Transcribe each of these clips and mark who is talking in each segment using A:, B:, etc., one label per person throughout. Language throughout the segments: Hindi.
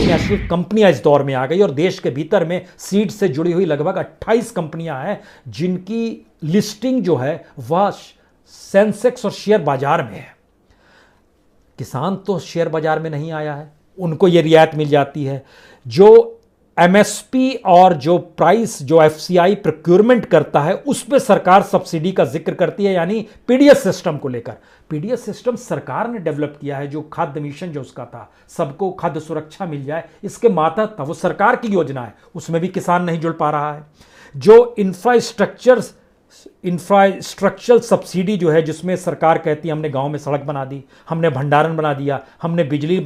A: मल्टीनेशनल कंपनियां इस दौर में आ गई और देश के भीतर में सीड से जुड़ी हुई लगभग 28 कंपनियां हैं जिनकी लिस्टिंग जो है वह सेंसेक्स और शेयर बाजार में है। किसान तो शेयर बाजार में नहीं आया है, उनको यह रियायत मिल जाती है। जो एमएसपी और जो प्राइस जो एफसीआई प्रोक्योरमेंट करता है उस पर सरकार सब्सिडी का जिक्र करती है, यानी पीडीएस सिस्टम को लेकर। पीडीएस सिस्टम सरकार ने डेवलप किया है, जो खाद्य मिशन जो उसका था, सबको खाद्य सुरक्षा मिल जाए, इसके मातहत था, वो सरकार की योजना है, उसमें भी किसान नहीं जुड़ पा रहा है। जो इंफ्रास्ट्रक्चरल सब्सिडी जो है, जिसमें सरकार कहती है हमने गांव में सड़क बना दी, हमने भंडारण बना दिया, हमने बिजली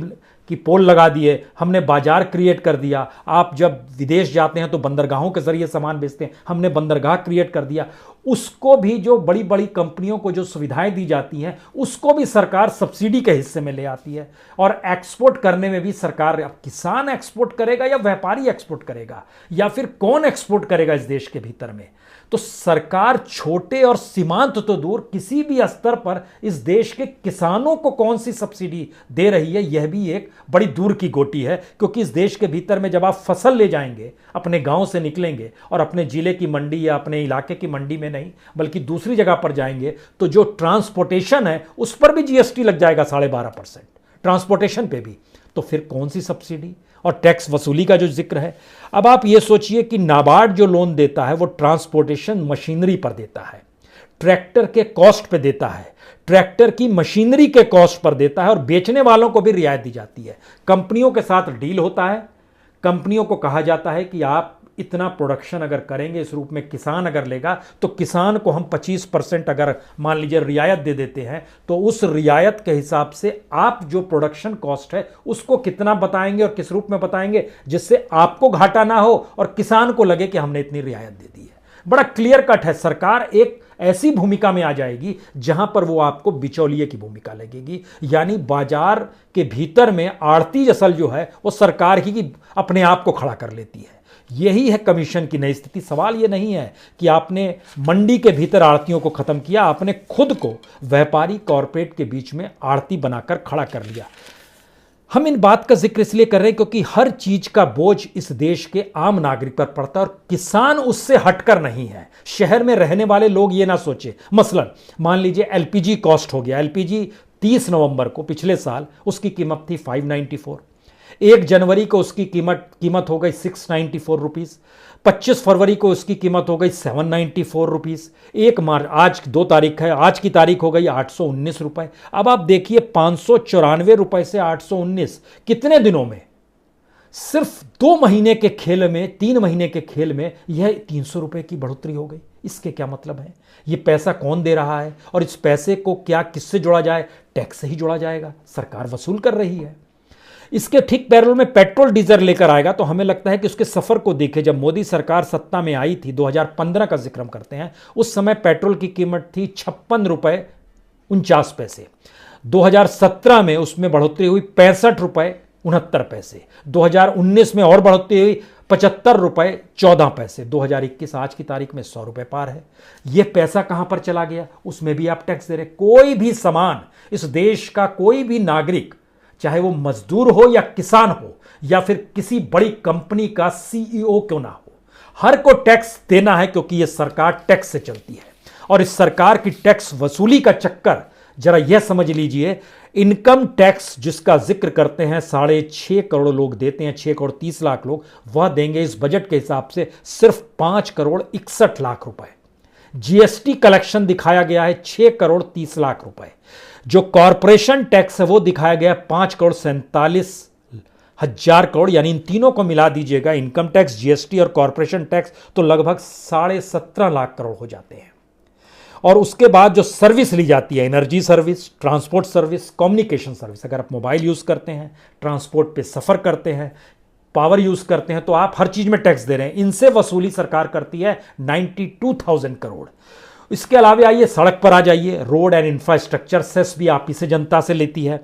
A: की पोल लगा दिए, हमने बाजार क्रिएट कर दिया, आप जब विदेश जाते हैं तो बंदरगाहों के जरिए सामान बेचते हैं, हमने बंदरगाह क्रिएट कर दिया। उसको भी जो बड़ी बड़ी कंपनियों को जो सुविधाएं दी जाती हैं उसको भी सरकार सब्सिडी के हिस्से में ले आती है। और एक्सपोर्ट करने में भी सरकार, अब किसान एक्सपोर्ट करेगा या व्यापारी एक्सपोर्ट करेगा या फिर कौन एक्सपोर्ट करेगा इस देश के भीतर में, तो सरकार छोटे और सीमांत तो दूर किसी भी स्तर पर इस देश के किसानों को कौन सी सब्सिडी दे रही है, यह भी एक बड़ी दूर की गोटी है। क्योंकि इस देश के भीतर में जब आप फसल ले जाएंगे, अपने गांव से निकलेंगे और अपने जिले की मंडी या अपने इलाके की मंडी में नहीं बल्कि दूसरी जगह पर जाएंगे, तो जो ट्रांसपोर्टेशन है उस पर भी जीएसटी लग जाएगा 12.5%, ट्रांसपोर्टेशन पे भी। तो फिर कौन सी सब्सिडी और टैक्स वसूली का जो जिक्र है। अब आप ये सोचिए कि नाबार्ड जो लोन देता है वो ट्रांसपोर्टेशन मशीनरी पर देता है, ट्रैक्टर के कॉस्ट पे देता है, ट्रैक्टर की मशीनरी के कॉस्ट पर देता है और बेचने वालों को भी रियायत दी जाती है। कंपनियों के साथ डील होता है, कंपनियों को कहा जाता है कि आप इतना प्रोडक्शन अगर करेंगे इस रूप में, किसान अगर लेगा तो किसान को हम 25% अगर मान लीजिए रियायत दे देते हैं, तो उस रियायत के हिसाब से आप जो प्रोडक्शन कॉस्ट है उसको कितना बताएंगे और किस रूप में बताएंगे, जिससे आपको घाटा ना हो और किसान को लगे कि हमने इतनी रियायत दे दी है। बड़ा क्लियर कट है। सरकार एक ऐसी भूमिका में आ जाएगी जहां पर वो आपको बिचौलिए की भूमिका लगेगी, यानी बाजार के भीतर में आड़ती असल जो है वो सरकार ही अपने आप को खड़ा कर लेती है। यही है कमीशन की नई स्थिति। सवाल यह नहीं है कि आपने मंडी के भीतर आड़तियों को खत्म किया, आपने खुद को व्यापारी कॉरपोरेट के बीच में आड़ती बनाकर खड़ा कर लिया। हम इन बात का जिक्र इसलिए कर रहे हैं क्योंकि हर चीज का बोझ इस देश के आम नागरिक पर पड़ता है और किसान उससे हटकर नहीं है। शहर में रहने वाले लोग ये ना सोचे, मसलन मान लीजिए एलपीजी कॉस्ट हो गया, एलपीजी 30 नवंबर को पिछले साल उसकी कीमत थी 594, 1 जनवरी को उसकी कीमत हो गई 694 रुपीज, 25 फरवरी को उसकी कीमत हो गई 794 रुपीज, 1 मार्च आज 2 तारीख है, आज की तारीख हो गई 819 रुपए। अब आप देखिए 594 रुपए से 819 कितने दिनों में, सिर्फ 2 महीने के खेल में, 3 महीने के खेल में यह 300 रुपए की बढ़ोतरी हो गई। इसके क्या मतलब है? ये पैसा कौन दे रहा है और इस पैसे को क्या किससे जोड़ा जाए? टैक्स से ही जोड़ा जाएगा, सरकार वसूल कर रही है। इसके ठीक पैरेलल में पेट्रोल डीजल लेकर आएगा तो हमें लगता है कि उसके सफर को देखें। जब मोदी सरकार सत्ता में आई थी, 2015 का जिक्र हम करते हैं, उस समय पेट्रोल की कीमत थी 56 रुपए 49 पैसे। 2017 में उसमें बढ़ोतरी हुई 65 रुपए 69 पैसे। 2019 में और बढ़ोतरी हुई 75 रुपए 14 पैसे। 2021 आज की तारीख में 100 रुपए पार है। यह पैसा कहां पर चला गया? उसमें भी आप टैक्स दे रहे। कोई भी सामान इस देश का कोई भी नागरिक, चाहे वो मजदूर हो या किसान हो या फिर किसी बड़ी कंपनी का सीईओ क्यों ना हो, हर को टैक्स देना है क्योंकि यह सरकार टैक्स से चलती है। और इस सरकार की टैक्स वसूली का चक्कर जरा यह समझ लीजिए, इनकम टैक्स जिसका जिक्र करते हैं 6.5 करोड़ लोग देते हैं, 6 करोड़ 30 लाख लोग, वह देंगे इस बजट के हिसाब से सिर्फ 5 करोड़ 61 लाख रुपए। जीएसटी कलेक्शन दिखाया गया है 6 करोड़ 30 लाख रुपए। जो कॉरपोरेशन टैक्स है वो दिखाया गया 5 करोड़ 47 हजार करोड़, यानी इन तीनों को मिला दीजिएगा, इनकम टैक्स, जीएसटी और कॉरपोरेशन टैक्स, तो लगभग 17.5 लाख करोड़ हो जाते हैं। और उसके बाद जो सर्विस ली जाती है, energy service, transport service, communication service, अगर आप मोबाइल यूज करते हैं, ट्रांसपोर्ट पे सफर करते हैं, पावर यूज करते हैं, तो आप हर चीज में टैक्स दे रहे हैं। इनसे वसूली सरकार करती है 92,000 करोड़। इसके अलावा आइए सड़क पर आ जाइए, रोड एंड इंफ्रास्ट्रक्चर सेस भी आप इसे जनता से लेती है,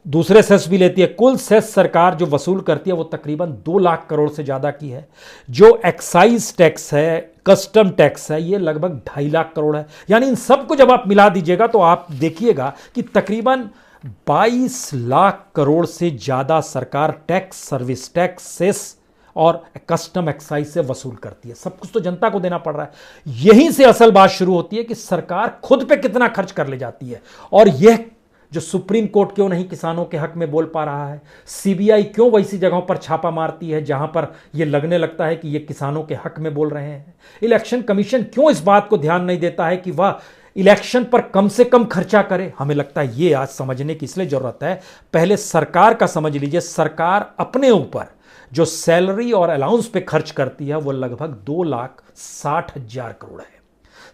A: दूसरे सेस भी लेती है। कुल सेस सरकार जो वसूल करती है वो तकरीबन 2 लाख करोड़ से ज़्यादा की है। जो एक्साइज टैक्स है, कस्टम टैक्स है, ये लगभग 2.5 लाख करोड़ है। यानी इन सबको जब आप मिला दीजिएगा तो आप देखिएगा कि तकरीबन 22 लाख करोड़ से ज्यादा सरकार टैक्स, सर्विस टैक्स, सेस और कस्टम एक्साइज से वसूल करती है। सब कुछ तो जनता को देना पड़ रहा है। यहीं से असल बात शुरू होती है कि सरकार खुद पे कितना खर्च कर ले जाती है। और यह जो सुप्रीम कोर्ट क्यों नहीं किसानों के हक में बोल पा रहा है, सीबीआई क्यों वैसी जगहों पर छापा मारती है जहां पर यह लगने लगता है कि यह किसानों के हक में बोल रहे हैं, इलेक्शन कमीशन क्यों इस बात को ध्यान नहीं देता है कि वह इलेक्शन पर कम से कम खर्चा करे, हमें लगता है ये आज समझने की इसलिए जरूरत है। पहले सरकार का समझ लीजिए, सरकार अपने ऊपर जो सैलरी और अलाउंस पे खर्च करती है वो लगभग 2,60,000 करोड़ है।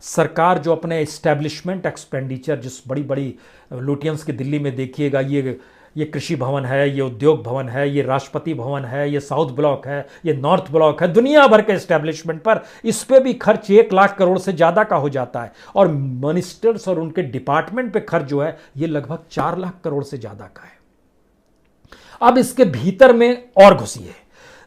A: सरकार जो अपने एस्टैब्लिशमेंट एक्सपेंडिचर, जिस बड़ी बड़ी लुटियंस की दिल्ली में देखिएगा, ये कृषि भवन है, ये उद्योग भवन है, ये राष्ट्रपति भवन है, ये साउथ ब्लॉक है, ये नॉर्थ ब्लॉक है, दुनिया भर के एस्टैब्लिशमेंट पर इस पे भी खर्च 1 लाख करोड़ से ज़्यादा का हो जाता है। और मिनिस्टर्स और उनके डिपार्टमेंट पे खर्च जो है ये लगभग 4 लाख करोड़ से ज़्यादा का है। अब इसके भीतर में और घुसिए,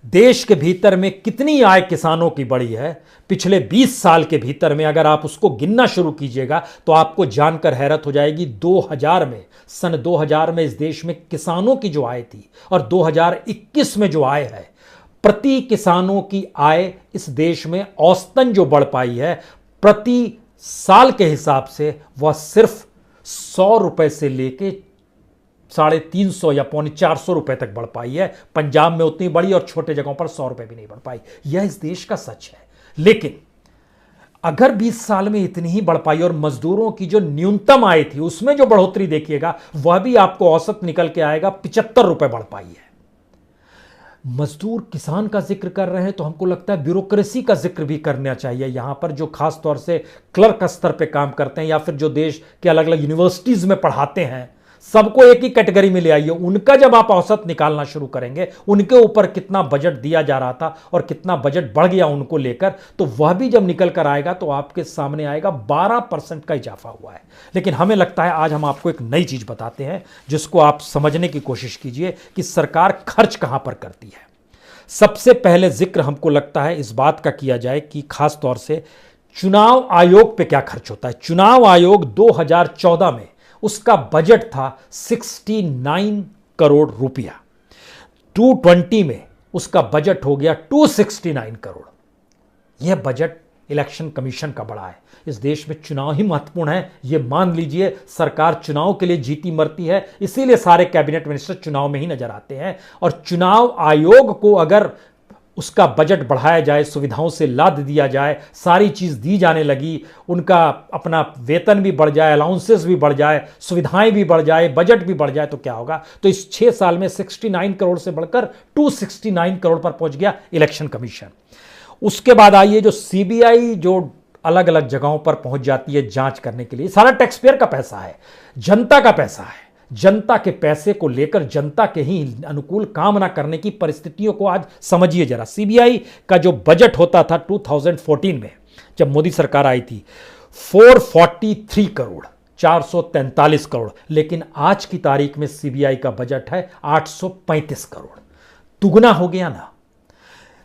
A: देश के भीतर में कितनी आय किसानों की बढ़ी है पिछले 20 साल के भीतर में, अगर आप उसको गिनना शुरू कीजिएगा तो आपको जानकर हैरत हो जाएगी। 2000 में, सन 2000 में इस देश में किसानों की जो आय थी और 2021 में जो आय है, प्रति किसानों की आय इस देश में औसतन जो बढ़ पाई है प्रति साल के हिसाब से, वह सिर्फ 100 रुपए से लेके 350 या 450 रुपए तक बढ़ पाई है। पंजाब में उतनी बढ़ी और छोटे जगहों पर 100 रुपए भी नहीं बढ़ पाई। यह इस देश का सच है। लेकिन अगर 20 साल में इतनी ही बढ़ पाई और मजदूरों की जो न्यूनतम आय थी उसमें जो बढ़ोतरी देखिएगा वह भी आपको औसत निकल के आएगा 75 रुपए बढ़ पाई है। मजदूर किसान का जिक्र कर रहे हैं तो हमको लगता है ब्यूरोक्रेसी का जिक्र भी करना चाहिए यहां पर, जो खास तौर से क्लर्क स्तर पे काम करते हैं या फिर जो देश के अलग अलग यूनिवर्सिटीज में पढ़ाते हैं, सबको एक ही कैटेगरी में ले आइए। उनका जब आप औसत निकालना शुरू करेंगे, उनके ऊपर कितना बजट दिया जा रहा था और कितना बजट बढ़ गया उनको लेकर, तो वह भी जब निकल कर आएगा तो आपके सामने आएगा 12% का इजाफा हुआ है। लेकिन हमें लगता है आज हम आपको एक नई चीज बताते हैं जिसको आप समझने की कोशिश कीजिए कि सरकार खर्च कहां पर करती है। सबसे पहले जिक्र हमको लगता है इस बात का किया जाए कि खास तौर से चुनाव आयोग पे क्या खर्च होता है। चुनाव आयोग 2014 में उसका बजट था 69 करोड़ रुपया, 2020 में उसका बजट हो गया 269 करोड़। यह बजट इलेक्शन कमीशन का बड़ा है। इस देश में चुनाव ही महत्वपूर्ण है, यह मान लीजिए। सरकार चुनाव के लिए जीती मरती है, इसीलिए सारे कैबिनेट मिनिस्टर चुनाव में ही नजर आते हैं। और चुनाव आयोग को अगर उसका बजट बढ़ाया जाए, सुविधाओं से लाद दिया जाए, सारी चीज दी जाने लगी, उनका अपना वेतन भी बढ़ जाए, अलाउंसेस भी बढ़ जाए, सुविधाएं भी बढ़ जाए, बजट भी बढ़ जाए, तो क्या होगा। तो इस 6 साल में 69 करोड़ से बढ़कर 269 करोड़ पर पहुंच गया इलेक्शन कमीशन। उसके बाद आइए जो सीबीआई जो अलग अलग जगहों पर पहुंच जाती है जांच करने के लिए, सारा टैक्स पेयर का पैसा है, जनता का पैसा है। जनता के पैसे को लेकर जनता के ही अनुकूल काम ना करने की परिस्थितियों को आज समझिए जरा। सीबीआई का जो बजट होता था 2014 में जब मोदी सरकार आई थी, 443 करोड़, 443 करोड़, लेकिन आज की तारीख में सीबीआई का बजट है 835 करोड़। दुगना हो गया ना।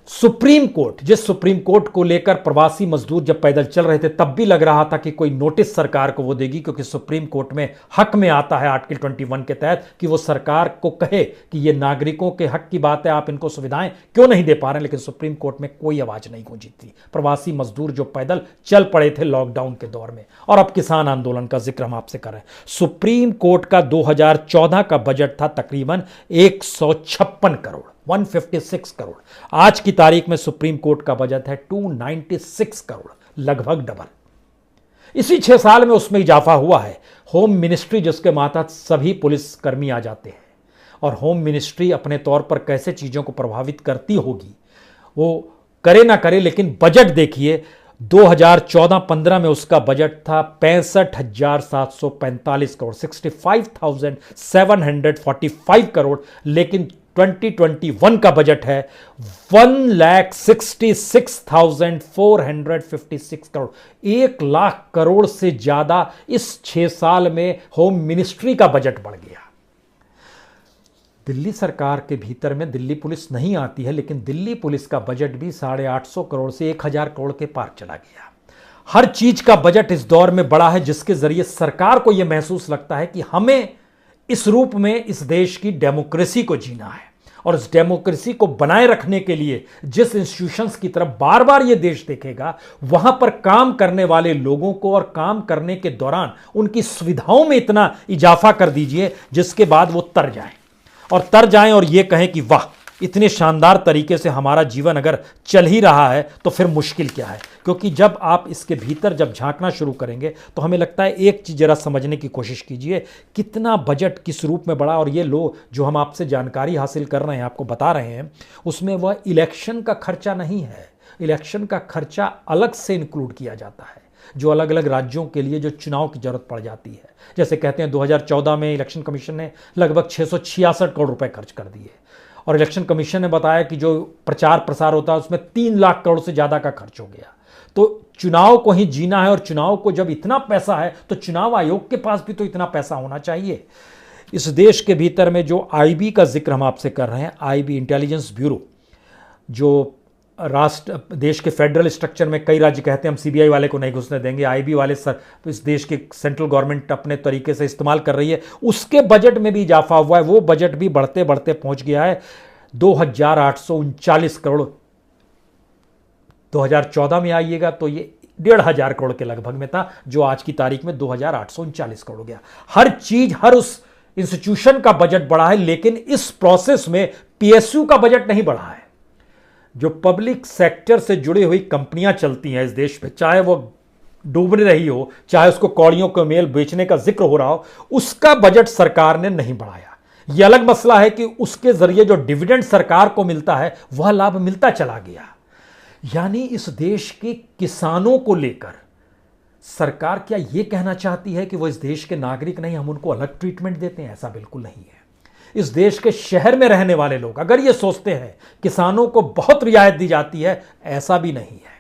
A: सुप्रीम कोर्ट, जिस सुप्रीम कोर्ट को लेकर प्रवासी मजदूर जब पैदल चल रहे थे तब भी लग रहा था कि कोई नोटिस सरकार को वो देगी, क्योंकि सुप्रीम कोर्ट में हक में आता है आर्टिकल 21 के तहत कि वो सरकार को कहे कि ये नागरिकों के हक की बात है, आप इनको सुविधाएं क्यों नहीं दे पा रहे हैं। लेकिन सुप्रीम कोर्ट में कोई आवाज नहीं गूंजी थी। प्रवासी मजदूर जो पैदल चल पड़े थे लॉकडाउन के दौर में, और अब किसान आंदोलन का जिक्र हम आपसे कर रहे हैं। सुप्रीम कोर्ट का 2014 का बजट था तकरीबन 156 करोड़, 156 करोड़। आज की तारीख में सुप्रीम कोर्ट का बजट है 296 करोड़, लगभग डबल। इसी 6 साल में उसमें इजाफा हुआ है। होम मिनिस्ट्री जिसके मातहत सभी पुलिस कर्मी आ जाते हैं, और होम मिनिस्ट्री अपने तौर पर कैसे चीजों को प्रभावित करती होगी वो करे ना करे, लेकिन बजट देखिए 2014-15 में उसका बजट था 65,745 करोड़, 65,745 करोड़। लेकिन 2021 का बजट है 1,66,456 करोड़। 1 लाख करोड़ से ज्यादा इस 6 साल में होम मिनिस्ट्री का बजट बढ़ गया। दिल्ली सरकार के भीतर में दिल्ली पुलिस नहीं आती है, लेकिन दिल्ली पुलिस का बजट भी 850 करोड़ से 1,000 करोड़ के पार चला गया। हर चीज का बजट इस दौर में बड़ा है, जिसके जरिए सरकार को यह महसूस लगता है कि हमें इस रूप में इस देश की डेमोक्रेसी को जीना है और इस डेमोक्रेसी को बनाए रखने के लिए जिस इंस्टीट्यूशंस की तरफ बार बार ये देश देखेगा, वहां पर काम करने वाले लोगों को और काम करने के दौरान उनकी सुविधाओं में इतना इजाफा कर दीजिए जिसके बाद वो तर जाएं और ये कहें कि वाह, इतने शानदार तरीके से हमारा जीवन अगर चल ही रहा है तो फिर मुश्किल क्या है। क्योंकि जब आप इसके भीतर जब झांकना शुरू करेंगे तो हमें लगता है एक चीज़ जरा समझने की कोशिश कीजिए, कितना बजट किस रूप में बढ़ा। और ये लोग जो हम आपसे जानकारी हासिल कर रहे हैं, आपको बता रहे हैं, उसमें वह इलेक्शन का खर्चा नहीं है। इलेक्शन का खर्चा अलग से इंक्लूड किया जाता है, जो अलग अलग राज्यों के लिए जो चुनाव की जरूरत पड़ जाती है। जैसे कहते हैं 2014 में इलेक्शन कमीशन ने लगभग 666 करोड़ रुपए खर्च कर दिए और इलेक्शन कमीशन ने बताया कि जो प्रचार प्रसार होता है उसमें 3 लाख करोड़ से ज़्यादा का खर्च हो गया। तो चुनाव को ही जीना है और चुनाव को जब इतना पैसा है तो चुनाव आयोग के पास भी तो इतना पैसा होना चाहिए। इस देश के भीतर में जो आईबी का जिक्र हम आपसे कर रहे हैं, आईबी इंटेलिजेंस ब्यूरो, जो देश के फेडरल स्ट्रक्चर में कई राज्य कहते हैं हम सीबीआई वाले को नहीं घुसने देंगे, आईबी वाले इस देश की सेंट्रल गवर्नमेंट अपने तरीके से इस्तेमाल कर रही है, उसके बजट में भी इजाफा हुआ है। वो बजट भी बढ़ते बढ़ते पहुंच गया है 2839 करोड़। 2014 में आइएगा तो ये 1500 करोड़ के लगभग में था, जो आज की तारीख में 2839 करोड़ हो गया। हर चीज, हर उस इंस्टीट्यूशन का बजट बढ़ा है, लेकिन इस प्रोसेस में पीएसयू का बजट नहीं बढ़ा है। जो पब्लिक सेक्टर से जुड़ी हुई कंपनियां चलती हैं इस देश में, चाहे वो डूब रही हो, चाहे उसको कौड़ियों को मेल बेचने का जिक्र हो रहा हो, उसका बजट सरकार ने नहीं बढ़ाया। यह अलग मसला है कि उसके जरिए जो डिविडेंड सरकार को मिलता है वह लाभ मिलता चला गया। यानी इस देश के किसानों को लेकर सरकार क्या यह कहना चाहती है कि वो इस देश के नागरिक नहीं, हम उनको अलग ट्रीटमेंट देते हैं? ऐसा बिल्कुल नहीं है। इस देश के शहर में रहने वाले लोग अगर ये सोचते हैं किसानों को बहुत रियायत दी जाती है, ऐसा भी नहीं है।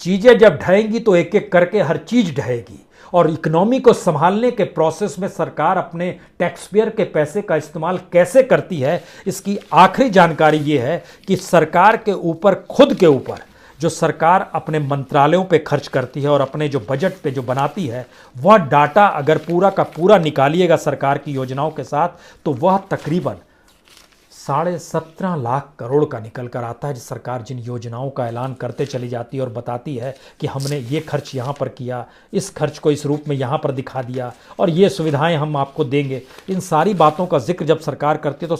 A: चीजें जब ढहेंगी तो एक एक करके हर चीज ढहेगी और इकोनॉमी को संभालने के प्रोसेस में सरकार अपने टैक्स पेयर के पैसे का इस्तेमाल कैसे करती है, इसकी आखिरी जानकारी ये है कि सरकार के ऊपर, खुद के ऊपर जो सरकार अपने मंत्रालयों पे खर्च करती है और अपने जो बजट पे जो बनाती है, वह डाटा अगर पूरा का पूरा निकालिएगा सरकार की योजनाओं के साथ, तो वह तकरीबन 17.5 लाख करोड़ का निकल कर आता है। जो सरकार जिन योजनाओं का ऐलान करते चली जाती है और बताती है कि हमने ये खर्च यहाँ पर किया, इस खर्च को इस रूप में यहाँ पर दिखा दिया और ये सुविधाएं हम आपको देंगे, इन सारी बातों का जिक्र जब सरकार करती है तो